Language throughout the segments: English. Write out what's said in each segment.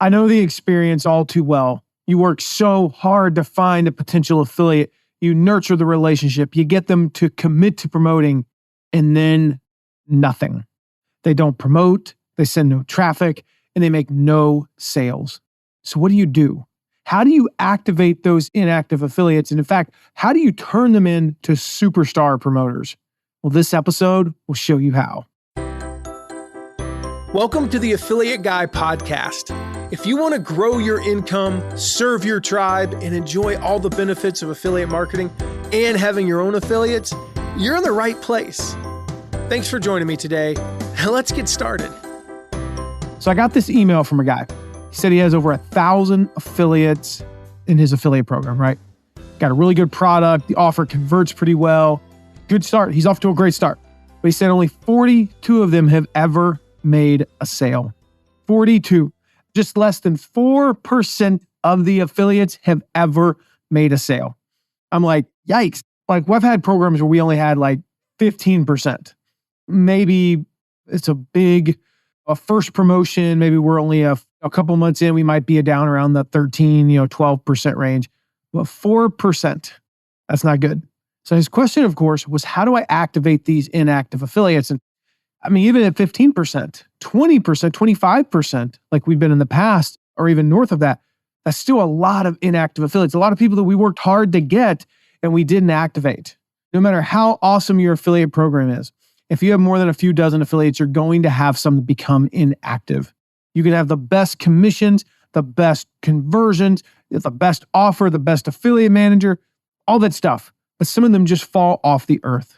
I know the experience all too well. You work so hard to find a potential affiliate. You nurture the relationship. You get them to commit to promoting, and then nothing. They don't promote. They send no traffic, and they make no sales. So what do? How do you activate those inactive affiliates? And in fact, how do you turn them into superstar promoters? Well, this episode will show you how. Welcome to the Affiliate Guy podcast. If you want to grow your income, serve your tribe, and enjoy all the benefits of affiliate marketing and having your own affiliates, you're in the right place. Thanks for joining me today. Let's get started. So I got this email from a guy. He said he has over 1,000 affiliates in his affiliate program, right? Got a really good product. The offer converts pretty well. Good start. He's off to a great start. But he said only 42 of them have ever made a sale. 42. Just less than 4% of the affiliates have ever made a sale. I'm like, yikes. Like, we've had programs where we only had like 15%. Maybe it's a first promotion. Maybe we're only a couple months in. We might be down around the 13, 12% range. But 4%, that's not good. So his question, of course, was how do I activate these inactive affiliates? And I mean, even at 15%, 20%, 25%, like we've been in the past, or even north of that, that's still a lot of inactive affiliates. A lot of people that we worked hard to get and we didn't activate. No matter how awesome your affiliate program is, if you have more than a few dozen affiliates, you're going to have some that become inactive. You can have the best commissions, the best conversions, the best offer, the best affiliate manager, all that stuff. But some of them just fall off the earth.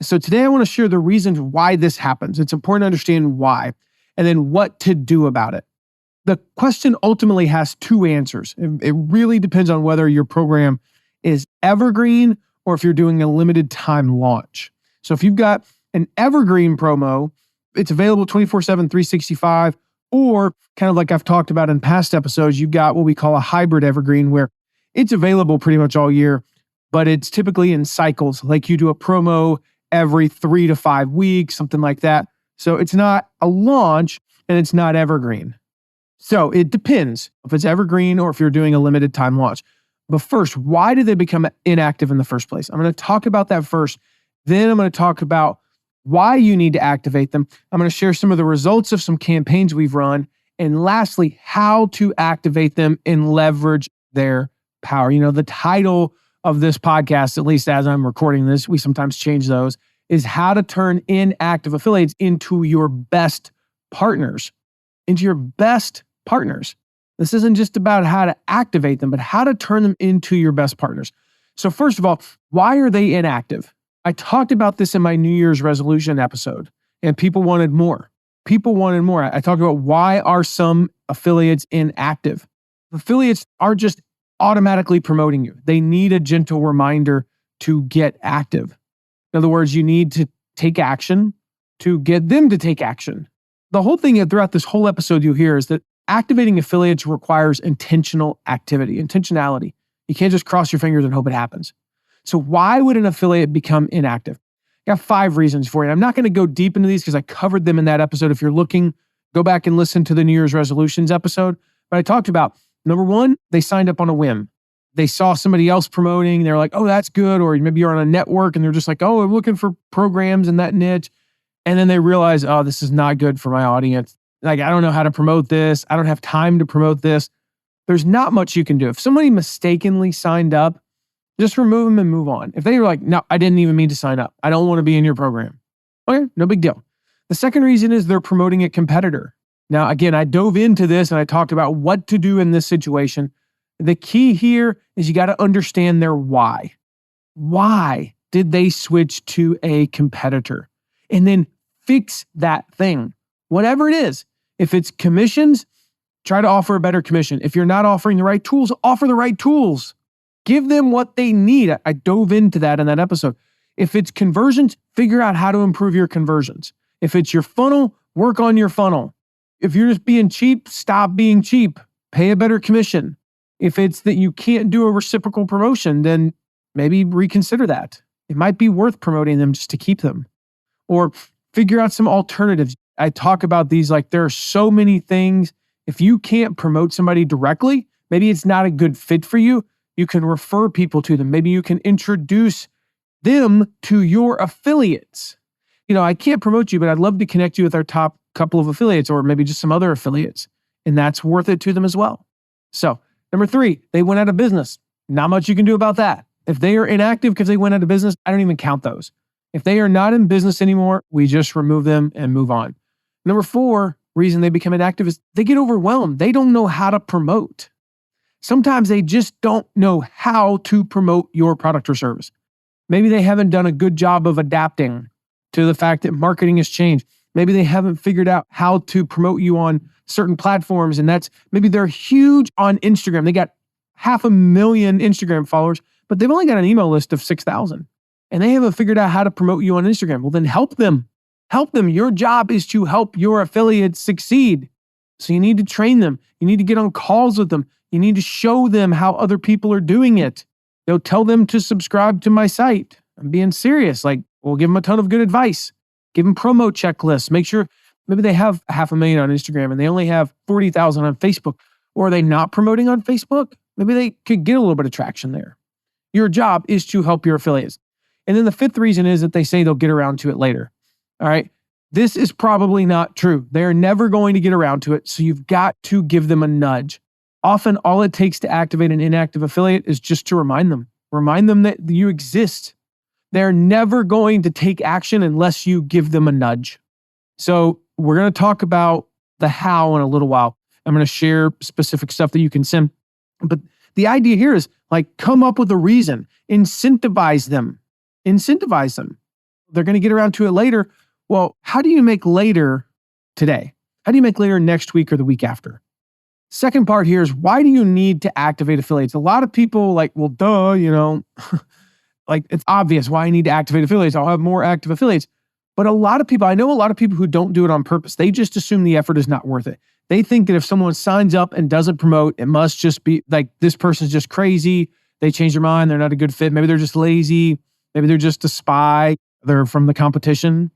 So today I want to share the reasons why this happens. It's important to understand why, and then what to do about it. The question ultimately has two answers. It really depends on whether your program is evergreen or if you're doing a limited time launch. So if you've got an evergreen promo, it's available 24/7, 365, or kind of like I've talked about in past episodes, you've got what we call a hybrid evergreen where it's available pretty much all year, but it's typically in cycles. Like you do a promo every 3 to 5 weeks, something like that. So it's not a launch and it's not evergreen. So it depends if it's evergreen or if you're doing a limited time launch. But first, why did they become inactive in the first place? I'm going to talk about that first. Then I'm going to talk about why you need to activate them. I'm going to share some of the results of some campaigns we've run. And lastly, how to activate them and leverage their power. The title of this podcast, at least as I'm recording this, we sometimes change those, is how to turn inactive affiliates into your best partners. Into your best partners. This isn't just about how to activate them, but how to turn them into your best partners. So first of all, why are they inactive? I talked about this in my New Year's resolution episode, and people wanted more. I talked about why are some affiliates inactive. Affiliates are just automatically promoting you. They need a gentle reminder to get active. In other words, you need to take action to get them to take action. The whole thing throughout this whole episode you'll hear is that activating affiliates requires intentional activity, intentionality. You can't just cross your fingers and hope it happens. So why would an affiliate become inactive? I got 5 reasons for you. I'm not going to go deep into these because I covered them in that episode. If you're looking, go back and listen to the New Year's resolutions episode. But I talked about, number 1, they signed up on a whim. They saw somebody else promoting. They're like, oh, that's good. Or maybe you're on a network and they're just like, oh, I'm looking for programs in that niche. And then they realize, oh, this is not good for my audience. Like, I don't know how to promote this. I don't have time to promote this. There's not much you can do. If somebody mistakenly signed up, just remove them and move on. If they were like, no, I didn't even mean to sign up. I don't want to be in your program. Okay, no big deal. The second reason is they're promoting a competitor. Now, again, I dove into this and I talked about what to do in this situation. The key here is you got to understand their why. Why did they switch to a competitor? And then fix that thing. Whatever it is. If it's commissions, try to offer a better commission. If you're not offering the right tools, offer the right tools. Give them what they need. I dove into that in that episode. If it's conversions, figure out how to improve your conversions. If it's your funnel, work on your funnel. If you're just being cheap, stop being cheap. Pay a better commission. If it's that you can't do a reciprocal promotion, then maybe reconsider that. It might be worth promoting them just to keep them. Or figure out some alternatives. I talk about these like there are so many things If you can't promote somebody directly, maybe it's not a good fit for you. You can refer people to them. Maybe you can introduce them to your affiliates. I can't promote you, but I'd love to connect you with our top couple of affiliates or maybe just some other affiliates. And that's worth it to them as well. So, number 3, they went out of business. Not much you can do about that. If they are inactive because they went out of business, I don't even count those. If they are not in business anymore, we just remove them and move on. Number 4 reason they become inactive is they get overwhelmed. They don't know how to promote. Sometimes they just don't know how to promote your product or service. Maybe they haven't done a good job of adapting to the fact that marketing has changed. Maybe they haven't figured out how to promote you on certain platforms. And maybe they're huge on Instagram. They got 500,000 Instagram followers, but they've only got an email list of 6,000. And they haven't figured out how to promote you on Instagram. Well, then help them. Help them. Your job is to help your affiliates succeed. So you need to train them. You need to get on calls with them. You need to show them how other people are doing it. Tell them to subscribe to my site. I'm being serious. We'll give them a ton of good advice. Give them promo checklists. Make sure maybe they have 500,000 on Instagram and they only have 40,000 on Facebook. Or are they not promoting on Facebook? Maybe they could get a little bit of traction there. Your job is to help your affiliates. And then the 5th reason is that they say they'll get around to it later. All right. This is probably not true. They're never going to get around to it. So you've got to give them a nudge. Often all it takes to activate an inactive affiliate is just to remind them that you exist. They're never going to take action unless you give them a nudge. So we're going to talk about the how in a little while. I'm going to share specific stuff that you can send. But the idea here is come up with a reason, incentivize them. They're going to get around to it later. Well, how do you make later today? How do you make later next week or the week after? Second part here is, why do you need to activate affiliates? A lot of people well, duh, it's obvious why I need to activate affiliates. I'll have more active affiliates. But I know a lot of people who don't do it on purpose. They just assume the effort is not worth it. They think that if someone signs up and doesn't promote, it must just be this person's just crazy. They change their mind. They're not a good fit. Maybe they're just lazy. Maybe they're just a spy. They're from the competition.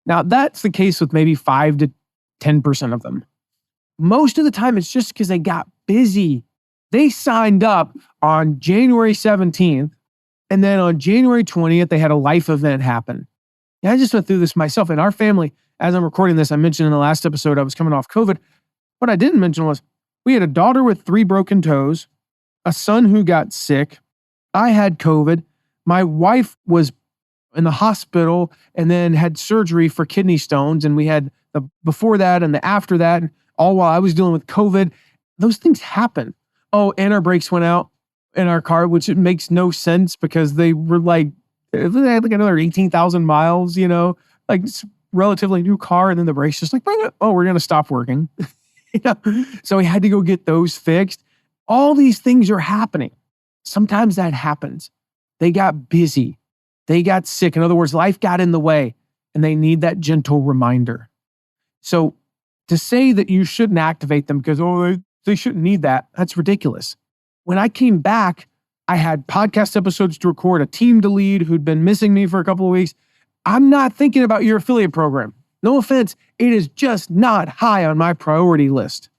Now, that's the case with maybe 5 to 10% of them. Most of the time, it's just because they got busy. They signed up on January 17th, and then on January 20th, they had a life event happen. And I just went through this myself. In our family, as I'm recording this, I mentioned in the last episode, I was coming off COVID. What I didn't mention was we had a daughter with 3 broken toes, a son who got sick. I had COVID. My wife was in the hospital and then had surgery for kidney stones. And we had the before that and the after that, all while I was dealing with COVID. Those things happen. Oh, and our brakes went out in our car, which it makes no sense because they had another 18,000 miles, relatively new car. And then the brakes just we're going to stop working. So we had to go get those fixed. All these things are happening. Sometimes that happens. They got busy. They got sick. In other words, life got in the way and they need that gentle reminder. So to say that you shouldn't activate them because, they shouldn't need that, that's ridiculous. When I came back, I had podcast episodes to record, a team to lead who'd been missing me for a couple of weeks. I'm not thinking about your affiliate program. No offense, it is just not high on my priority list.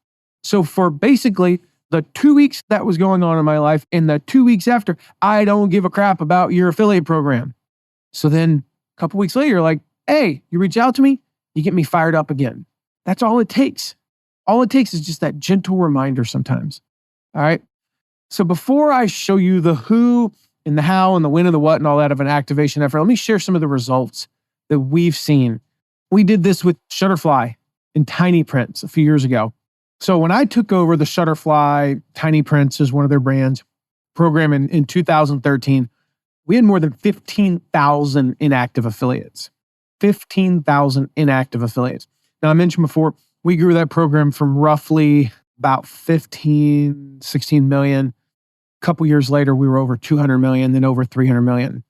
So for basically the 2 weeks that was going on in my life and the 2 weeks after, I don't give a crap about your affiliate program. So then a couple weeks later, you're hey, you reach out to me, you get me fired up again. That's all it takes. All it takes is just that gentle reminder sometimes. All right. So before I show you the who and the how and the when and the what and all that of an activation effort, let me share some of the results that we've seen. We did this with Shutterfly and Tiny Prints a few years ago. So when I took over the Shutterfly, Tiny Prints is one of their brands, program in 2013, we had more than 15,000 inactive affiliates. 15,000 inactive affiliates. Now, I mentioned before, we grew that program from roughly about 16 million. A couple years later, we were over 200 million, then over 300 million.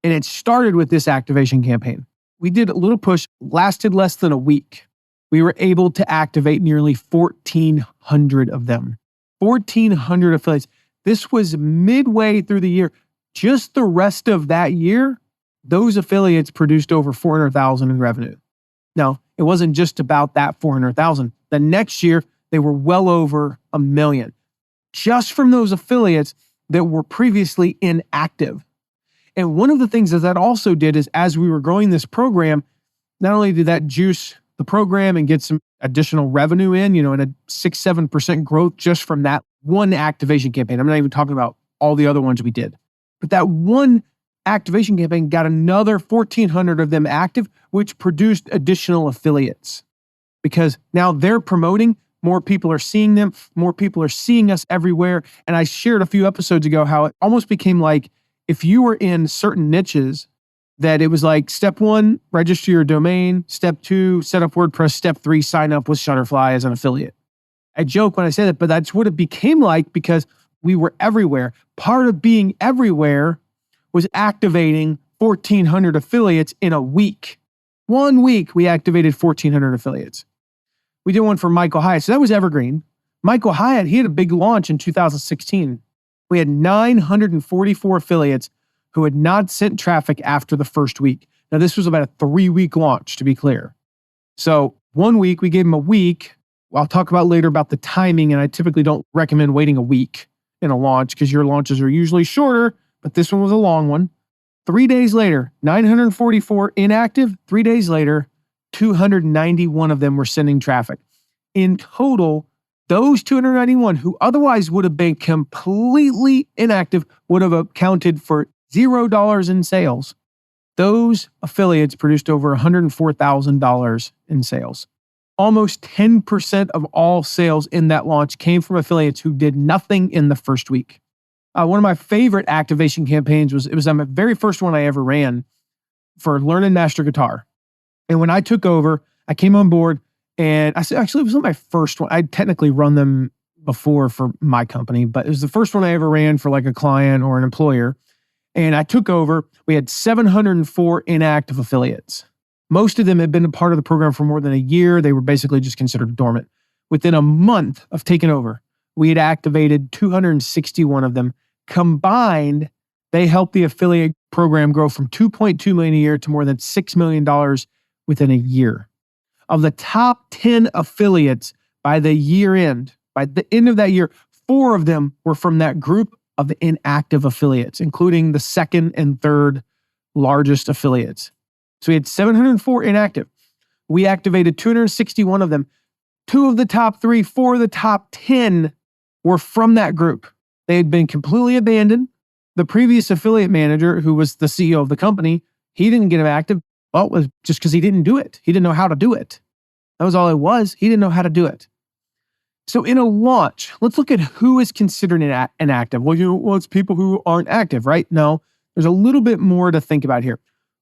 And it started with this activation campaign. We did a little push, lasted less than a week. We were able to activate nearly 1,400 of them. 1,400 affiliates. This was midway through the year. Just the rest of that year, those affiliates produced over 400,000 in revenue. Now, it wasn't just about that 400,000. The next year, they were well over 1 million just from those affiliates that were previously inactive. And one of the things that also did is as we were growing this program, not only did that juice the program and get some additional revenue in, and a 6-7% growth just from that one activation campaign. I'm not even talking about all the other ones we did. But that one activation campaign got another 1,400 of them active, which produced additional affiliates. Because now they're promoting, more people are seeing them, more people are seeing us everywhere. And I shared a few episodes ago how it almost became like if you were in certain niches, that it was like step 1, register your domain. Step 2, set up WordPress. Step 3, sign up with Shutterfly as an affiliate. I joke when I say that, but that's what it became like because we were everywhere. Part of being everywhere was activating 1,400 affiliates in a week. 1 week, we activated 1,400 affiliates. We did one for Michael Hyatt. So that was evergreen. Michael Hyatt, he had a big launch in 2016. We had 944 affiliates who had not sent traffic after the first week. Now, this was about a 3-week launch, to be clear. So 1 week, we gave him a week. I'll talk about later about the timing, and I typically don't recommend waiting a week in a launch because your launches are usually shorter, but this one was a long one. 3 days later, 944 inactive. 3 days later, 291 of them were sending traffic. In total, those 291 who otherwise would have been completely inactive would have accounted for $0 in sales. Those affiliates produced over $104,000 in sales. Almost 10% of all sales in that launch came from affiliates who did nothing in the first week. One of my favorite activation campaigns was my very first one I ever ran for Learn and Master Guitar. And when I took over, I came on board and actually it was not my first one. I'd technically run them before for my company, but it was the first one I ever ran for like a client or an employer. And I took over. We had 704 inactive affiliates. Most of them had been a part of the program for more than a year. They were basically just considered dormant. Within a month of taking over, we had activated 261 of them. Combined, they helped the affiliate program grow from $2.2 million a year to more than $6 million within a year. Of the top 10 affiliates by the year end, by the end of that year, 4 of them were from that group of the inactive affiliates, including the second and third largest affiliates. So we had 704 inactive. We activated 261 of them. 2 of the top 3, 4 of the top 10 were from that group. They had been completely abandoned. The previous affiliate manager, who was the CEO of the company, he didn't get them active. Well, it was just because he didn't do it. He didn't know how to do it. That was all it was. He didn't know how to do it. So in a launch, let's look at who is considered inactive. Well, it's people who aren't active, right? No, there's a little bit more to think about here.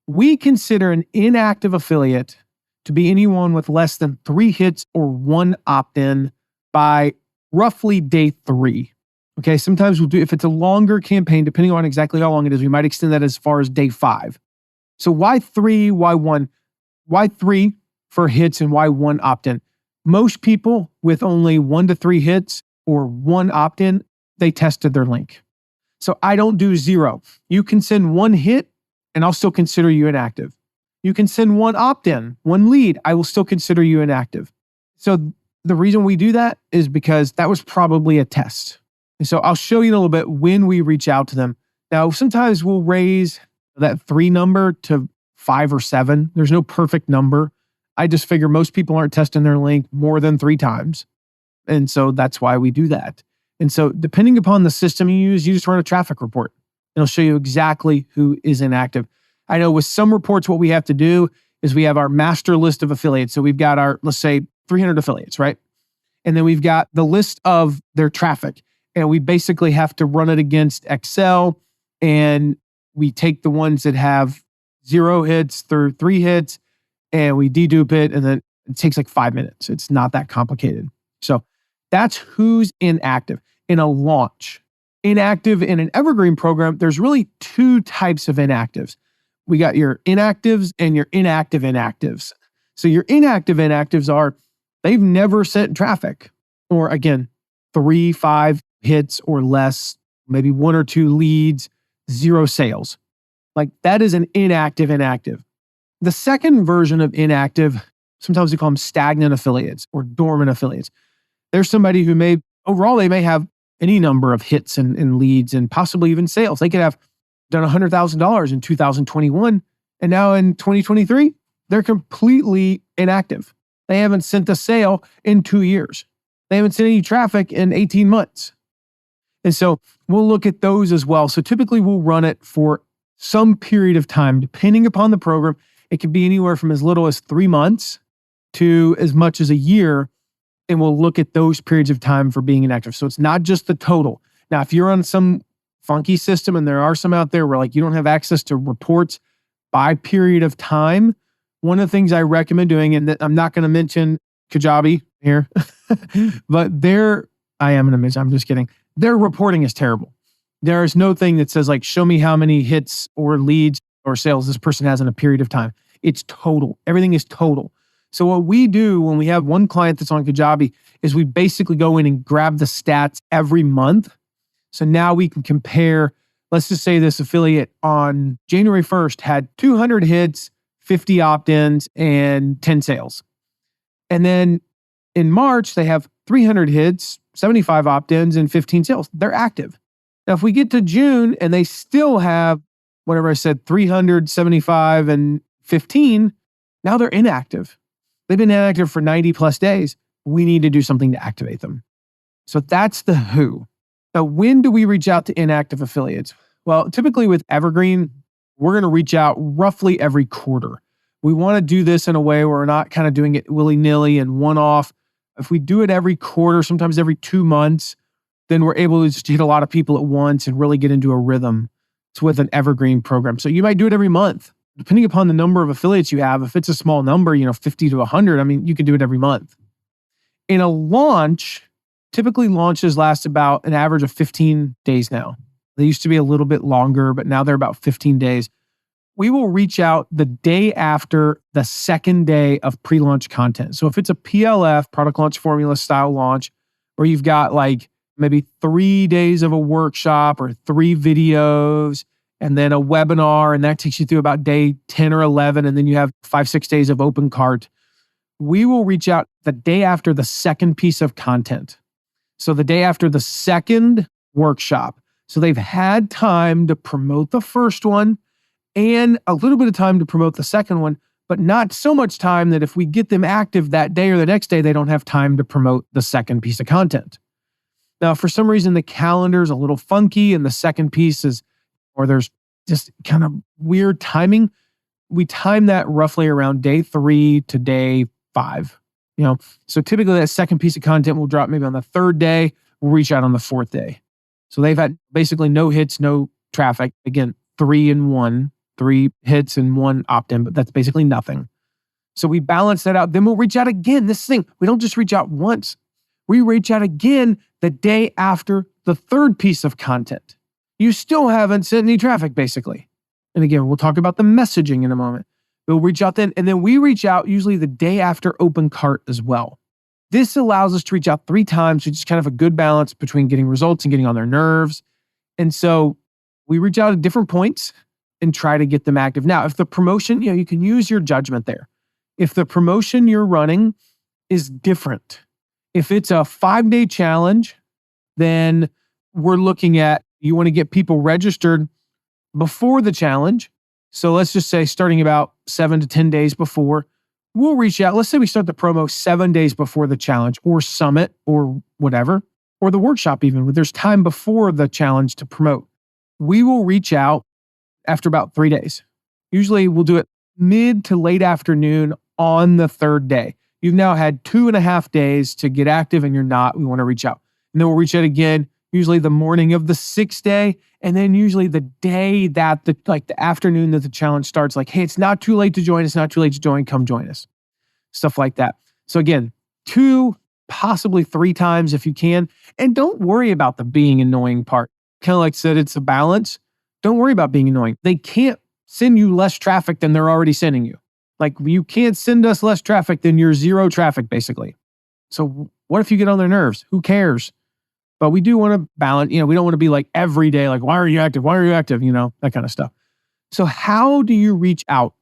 We consider an inactive affiliate to be anyone with less than 3 hits or 1 opt-in by roughly day 3. Okay, sometimes we'll do, if it's a longer campaign, depending on exactly how long it is, we might extend that as far as day 5. So why 3, why 1? Why 3 for hits and why 1 opt-in? Most people with only 1 to 3 hits or 1 opt-in, they tested their link. So I don't do 0. You can send 1 hit and I'll still consider you inactive. You can send 1 opt-in, 1 lead, I will still consider you inactive. So the reason we do that is because that was probably a test. And so I'll show you in a little bit when we reach out to them. Now, sometimes we'll raise that 3 number to 5 or 7. There's no perfect number. I just figure most people aren't testing their link more than 3 times. And so that's why we do that. And so depending upon the system you use, you just run a traffic report. It'll show you exactly who is inactive. I know with some reports, what we have to do is we have our master list of affiliates. So we've got our, let's say, 300 affiliates, right? And then we've got the list of their traffic. And we basically have to run it against Excel. And we take the ones that have 0 hits through 3 hits, and we dedupe it, and then it takes like 5 minutes. It's not that complicated. So that's who's inactive. In a launch, inactive in an evergreen program, there's really 2 types of inactives. We got your inactives and your inactive inactives. So your inactive inactives are, they've never sent traffic, or again, 3, 5 hits or less, maybe 1 or 2 leads, 0 sales. Like that is an inactive inactive. The second version of inactive, sometimes we call them stagnant affiliates or dormant affiliates. There's somebody who overall, they may have any number of hits and leads and possibly even sales. They could have done $100,000 in 2021. And now in 2023, they're completely inactive. They haven't sent a sale in 2 years. They haven't sent any traffic in 18 months. And so we'll look at those as well. So typically we'll run it for some period of time, depending upon the program. It could be anywhere from as little as 3 months to as much as a year. And we'll look at those periods of time for being inactive. So it's not just the total. Now, if you're on some funky system, and there are some out there where like you don't have access to reports by period of time, one of the things I recommend doing, and that I'm not going to mention Kajabi here, but I'm just kidding. Their reporting is terrible. There is no thing that says like, show me how many hits or leads or sales this person has in a period of time. It's total. Everything is total. So what we do when we have one client that's on Kajabi is we basically go in and grab the stats every month. So now we can compare, let's just say this affiliate on January 1st had 200 hits, 50 opt-ins, and 10 sales. And then in March, they have 300 hits, 75 opt-ins, and 15 sales. They're active. Now, if we get to June and they still have, whatever I said, 375 and 15, now they're inactive. They've been inactive for 90 plus days. We need to do something to activate them. So that's the who. Now, when do we reach out to inactive affiliates? Well, typically with Evergreen, we're going to reach out roughly every quarter. We want to do this in a way where we're not kind of doing it willy-nilly and one-off. If we do it every quarter, sometimes every 2 months, then we're able to just hit a lot of people at once and really get into a rhythm. It's with an Evergreen program. So you might do it every month. Depending upon the number of affiliates you have, if it's a small number, 50 to 100, you can do it every month. In a launch, typically launches last about an average of 15 days now. They used to be a little bit longer, but now they're about 15 days. We will reach out the day after the second day of pre-launch content. So if it's a PLF, product launch formula style launch, where you've got like maybe 3 days of a workshop or 3 videos, and then a webinar, and that takes you through about day 10 or 11, and then you have 5-6 days of open cart. We will reach out the day after the second piece of content. So the day after the second workshop. So they've had time to promote the first one and a little bit of time to promote the second one, but not so much time that if we get them active that day or the next day, they don't have time to promote the second piece of content. Now, for some reason, the calendar is a little funky and the second piece is, or there's just kind of weird timing. We time that roughly around day 3 to day 5. So typically that second piece of content will drop maybe on the 3rd day. We'll reach out on the 4th day. So they've had basically no hits, no traffic. Again, 3 and 1, 3 hits and 1 opt-in, but that's basically nothing. So we balance that out. Then we'll reach out again. This thing, we don't just reach out once. We reach out again the day after the 3rd piece of content. You still haven't sent any traffic, basically. And again, we'll talk about the messaging in a moment. We'll reach out then, and then we reach out usually the day after open cart as well. This allows us to reach out 3 times, which is kind of a good balance between getting results and getting on their nerves. And so we reach out at different points and try to get them active. Now, if the promotion, you can use your judgment there. If the promotion you're running is different, if it's a 5-day challenge, then we're looking at, you want to get people registered before the challenge. So let's just say starting about 7 to 10 days before, we'll reach out. Let's say we start the promo 7 days before the challenge or summit or whatever, or the workshop even, where there's time before the challenge to promote. We will reach out after about 3 days. Usually we'll do it mid to late afternoon on the 3rd day. You've now had 2.5 days to get active and you're not. We want to reach out. And then we'll reach out again, usually the morning of the 6th day. And then usually the day that the afternoon that the challenge starts, like, hey, it's not too late to join. It's not too late to join. Come join us. Stuff like that. So again, 2, possibly 3 times if you can. And don't worry about the being annoying part. Kind of like I said, it's a balance. Don't worry about being annoying. They can't send you less traffic than they're already sending you. Like, you can't send us less traffic than your 0 traffic, basically. So what if you get on their nerves? Who cares? But we do want to balance, we don't want to be like every day, like, why are you active? Why are you active? That kind of stuff. So how do you reach out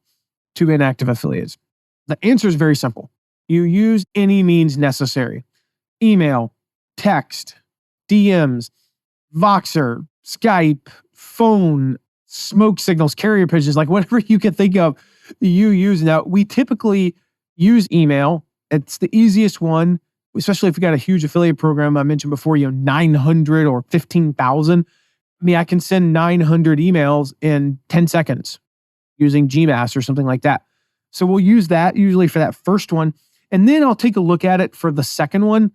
to inactive affiliates? The answer is very simple. You use any means necessary. email, text, DMs, Voxer, Skype, phone, smoke signals, carrier pigeons, like whatever you can think of, you use. Now, we typically use email. It's the easiest one, especially if you got a huge affiliate program. I mentioned before, 900 or 15,000. I can send 900 emails in 10 seconds using Gmass or something like that. So we'll use that usually for that first one. And then I'll take a look at it for the second one,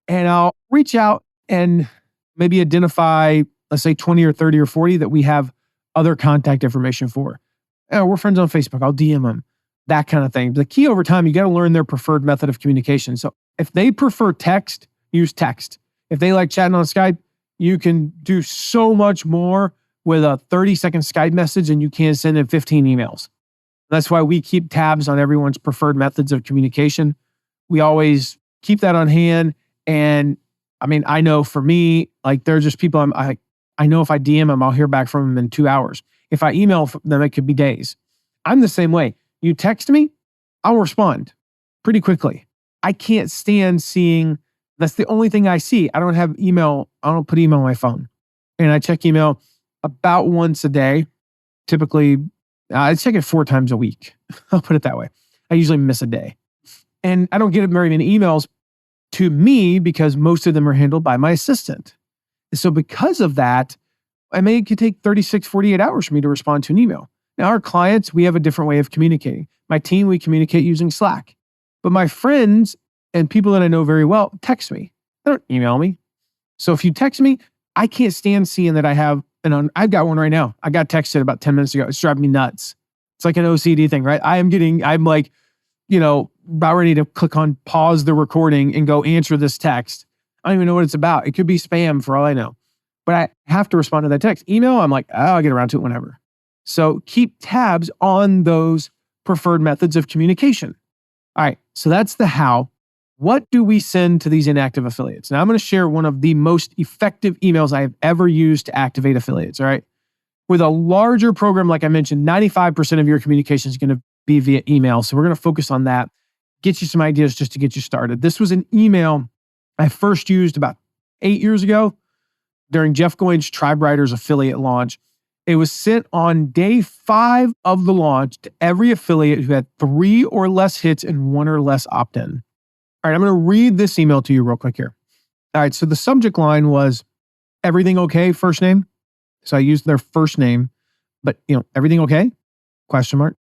and I'll reach out and maybe identify, let's say 20 or 30 or 40 that we have other contact information for. We're friends on Facebook. I'll DM them, that kind of thing. The key over time, you got to learn their preferred method of communication. So if they prefer text, use text. If they like chatting on Skype, you can do so much more with a 30-second Skype message than you can send in 15 emails. That's why we keep tabs on everyone's preferred methods of communication. We always keep that on hand. And I know for me, like there are just people I know if I DM them, I'll hear back from them in 2 hours. If I email them, it could be days. I'm the same way. You text me, I'll respond pretty quickly. I can't stand seeing, that's the only thing I see. I don't have email. I don't put email on my phone. And I check email about once a day. Typically, I check it 4 times a week. I'll put it that way. I usually miss a day. And I don't get very many emails to me because most of them are handled by my assistant. So because of that, it could take 36, 48 hours for me to respond to an email. Now, our clients, we have a different way of communicating. My team, we communicate using Slack. But my friends and people that I know very well text me. They don't email me. So if you text me, I can't stand seeing that I have I've got one right now. I got texted about 10 minutes ago. It's driving me nuts. It's like an OCD thing, right? I'm like, about ready to click on pause the recording and go answer this text. I don't even know what it's about. It could be spam for all I know. But I have to respond to that text. Email, I'm like, I'll get around to it whenever. So keep tabs on those preferred methods of communication. All right, so that's the how. What do we send to these inactive affiliates? Now, I'm going to share one of the most effective emails I have ever used to activate affiliates, all right? With a larger program, like I mentioned, 95% of your communication is going to be via email. So we're going to focus on that, get you some ideas just to get you started. This was an email I first used about 8 years ago during Jeff Goins' Tribe Writers affiliate launch. It was sent on day 5 of the launch to every affiliate who had 3 or less hits and 1 or less opt-in. All right, I'm going to read this email to you real quick here. All right, so the subject line was, everything okay, first name? So I used their first name, but everything okay? Question mark.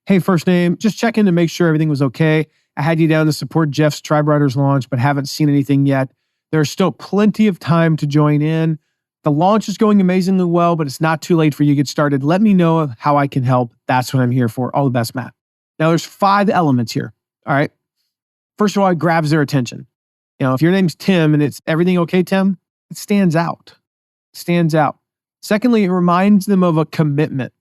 Hey, first name, just checking to make sure everything was okay. I had you down to support Jeff's Tribe Writers launch, but haven't seen anything yet. There's still plenty of time to join in. The launch is going amazingly well, but it's not too late for you to get started. Let me know how I can help. That's what I'm here for. All the best, Matt. Now, there's 5 elements here. All right. First of all, it grabs their attention. If your name's Tim and it's everything okay, Tim, it stands out. Secondly, it reminds them of a commitment.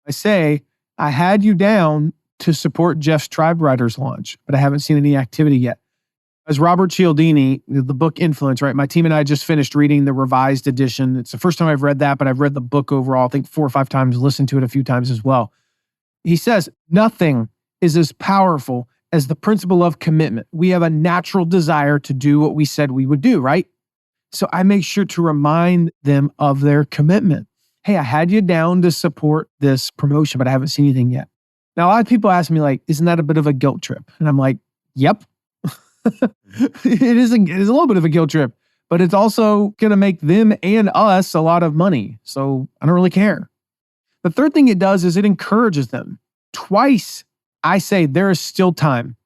I say, I had you down to support Jeff's Tribe Writers launch, but I haven't seen any activity yet. As Robert Cialdini, the book Influence, right? My team and I just finished reading the revised edition. It's the first time I've read that, but I've read the book overall, I think 4 or 5 times, listened to it a few times as well. He says, nothing is as powerful as the principle of commitment. We have a natural desire to do what we said we would do, right? So I make sure to remind them of their commitment. Hey, I had you down to support this promotion, but I haven't seen anything yet. Now, a lot of people ask me like, isn't that a bit of a guilt trip? And I'm like, yep. It is a little bit of a guilt trip, but it's also going to make them and us a lot of money. So I don't really care. The third thing it does is it encourages them. Twice, I say there is still time.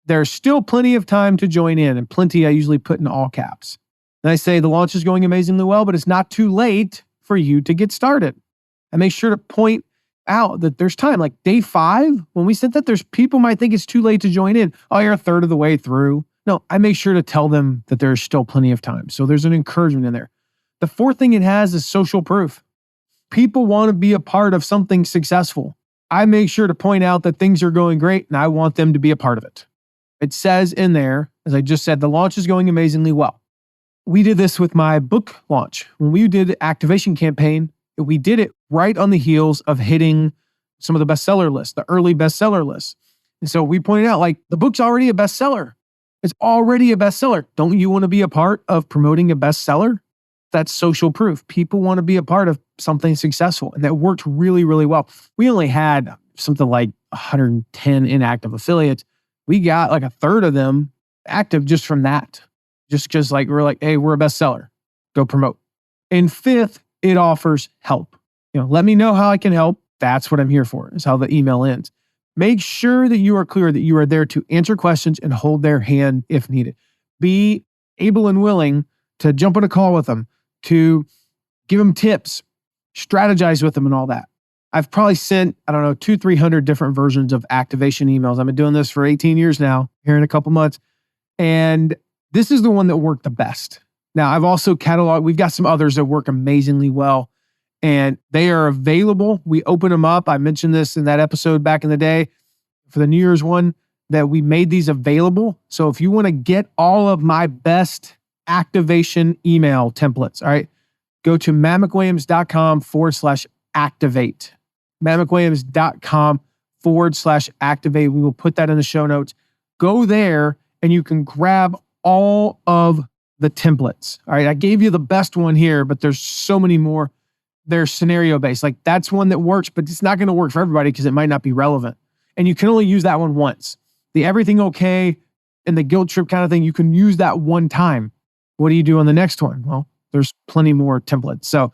There's still plenty of time to join in, and plenty I usually put in all caps. And I say the launch is going amazingly well, but it's not too late for you to get started. I make sure to point out that there's time. Like day 5, when we said that, there's people might think it's too late to join in. Oh, you're a third of the way through. No, I make sure to tell them that there's still plenty of time. So there's an encouragement in there. The fourth thing it has is social proof. People want to be a part of something successful. I make sure to point out that things are going great and I want them to be a part of it. It says in there, as I just said, the launch is going amazingly well. We did this with my book launch. When we did the activation campaign, we did it right on the heels of hitting some of the bestseller lists, the early bestseller lists. And so we pointed out, like, the book's already a bestseller. It's already a bestseller. Don't you want to be a part of promoting a bestseller? That's social proof. People want to be a part of something successful. And that worked really, really well. We only had something like 110 inactive affiliates. We got like a third of them active just from that. Just like we're like, hey, we're a bestseller. Go promote. And fifth, it offers help. Let me know how I can help. That's what I'm here for, is how the email ends. Make sure that you are clear that you are there to answer questions and hold their hand if needed. Be able and willing to jump on a call with them, to give them tips, strategize with them and all that. I've probably sent, 200-300 different versions of activation emails. I've been doing this for 18 years now, here in a couple months. And this is the one that worked the best. Now, I've also cataloged, we've got some others that work amazingly well, and they are available. We open them up. I mentioned this in that episode back in the day for the New Year's one, that we made these available. So if you want to get all of my best activation email templates, all right, go to mattmcwilliams.com/activate. mattmcwilliams.com/activate. We will put that in the show notes. Go there and you can grab all of the templates. All right. I gave you the best one here, but there's so many more. They're scenario based. Like that's one that works, but it's not going to work for everybody because it might not be relevant. And you can only use that one once. The everything okay and the guilt trip kind of thing, you can use that one time. What do you do on the next one? Well, there's plenty more templates. So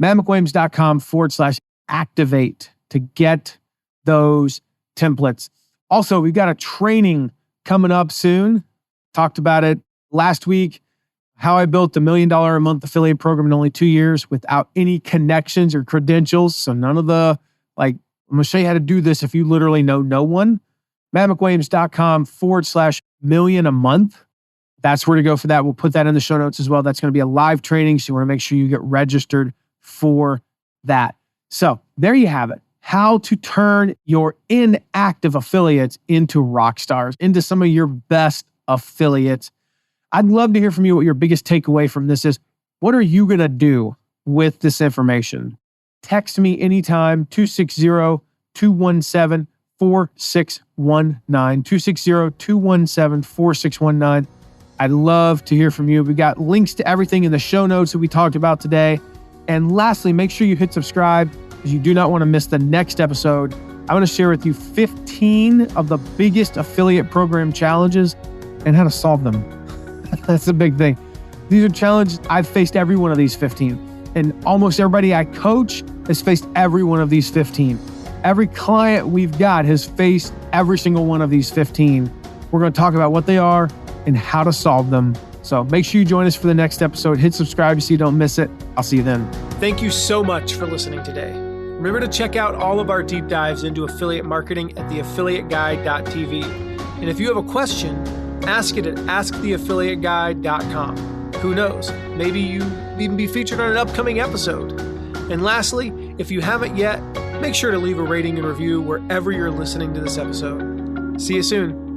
mattmcwilliams.com/activate to get those templates. Also, we've got a training coming up soon. Talked about it last week. How I built $1 million a month affiliate program in only 2 years without any connections or credentials. So none of the, I'm going to show you how to do this if you literally know no one. mattmcwilliams.com/million a month. That's where to go for that. We'll put that in the show notes as well. That's going to be a live training. So you want to make sure you get registered for that. So there you have it. How to turn your inactive affiliates into rock stars, into some of your best affiliates. I'd love to hear from you what your biggest takeaway from this is. What are you going to do with this information? Text me anytime, 260-217-4619, 260-217-4619. I'd love to hear from you. We got links to everything in the show notes that we talked about today. And lastly, make sure you hit subscribe because you do not want to miss the next episode. I'm going to share with you 15 of the biggest affiliate program challenges and how to solve them. That's a big thing. These are challenges. I've faced every one of these 15. And almost everybody I coach has faced every one of these 15. Every client we've got has faced every single one of these 15. We're going to talk about what they are and how to solve them. So make sure you join us for the next episode. Hit subscribe so you don't miss it. I'll see you then. Thank you so much for listening today. Remember to check out all of our deep dives into affiliate marketing at theaffiliateguy.tv. And if you have a question, ask it at asktheaffiliateguy.com. Who knows? Maybe you even be featured on an upcoming episode. And lastly, if you haven't yet, make sure to leave a rating and review wherever you're listening to this episode. See you soon.